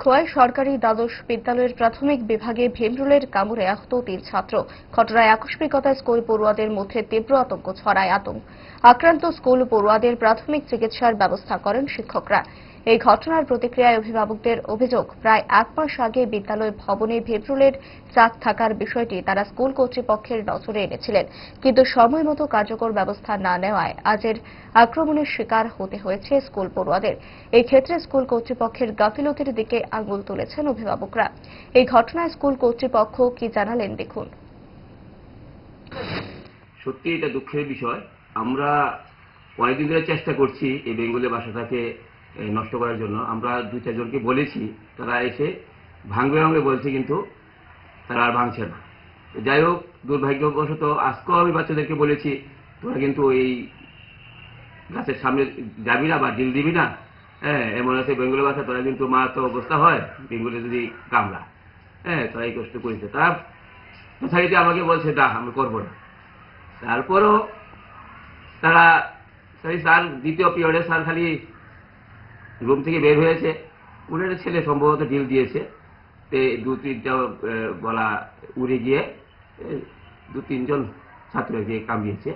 খোয়াই সরকারি দ্বাদশ বিদ্যালয়ের প্রাথমিক বিভাগে ভীমরুলের কামড়ে আহত 3 ছাত্র। ঘটনায় আকস্মিকতায় স্কুল পড়ুয়াদের মধ্যে তীব্র আতঙ্ক ছড়ায়। আক্রান্ত স্কুল পড়ুয়াদের প্রাথমিক চিকিৎসার ব্যবস্থা করেন শিক্ষকরা। এই ঘটনার প্রতিক্রিয়ায় অভিভাবকদের অভিযোগ, প্রায় 1 মাস আগে বিদ্যালয় ভবনে ভীমরুলের চাক থাকার বিষয়টি তারা স্কুল কর্তৃপক্ষের নজরে এনেছিলেন, কিন্তু সময়মতো কার্যকর ব্যবস্থা না নেওয়ায় আজের আক্রমণের শিকার হতে হয়েছে স্কুল পড়ুয়াদের। এই ক্ষেত্রে স্কুল কর্তৃপক্ষের গাফিলতির দিকে আঙুল তুলেছেন অভিভাবকরা। এই ঘটনায় স্কুল কর্তৃপক্ষ কি জানালেন দেখুন। সত্যি এটা দুঃখের বিষয়। আমরা অনেকদিন ধরে চেষ্টা করছি এই বেঙ্গলি ভাষাটাকে নষ্ট করার জন্য। আমরা 2-4 জনকে বলেছি, তারা এসে ভাঙবে বলছে, কিন্তু তারা আর ভাঙছে না। যাই হোক, দুর্ভাগ্যবশত আজকেও আমি বাচ্চাদেরকে বলেছি, তোরা কিন্তু এই গাছের সামনে যাবি না বা ডিল দিবি না। এমন আছে বেঙ্গলি ভাষা, তোরা কিন্তু মারাত্মক অবস্থা হয় বেঙ্গলি যদি কামড়া। তারা এই কষ্ট করেছে। তারা যথারীতি আমাকে বলছে, না আমি করবো না। তারপরও তারা স্যার দ্বিতীয় পিরিয়ডে স্যার খালি রুম থেকে বের হয়েছে, উনার ছেলে সম্ভবত ডিল দিয়েছে, 2-3টা গলা উড়ে গিয়ে 2-3 জন ছাত্রকে কামড়িয়েছে।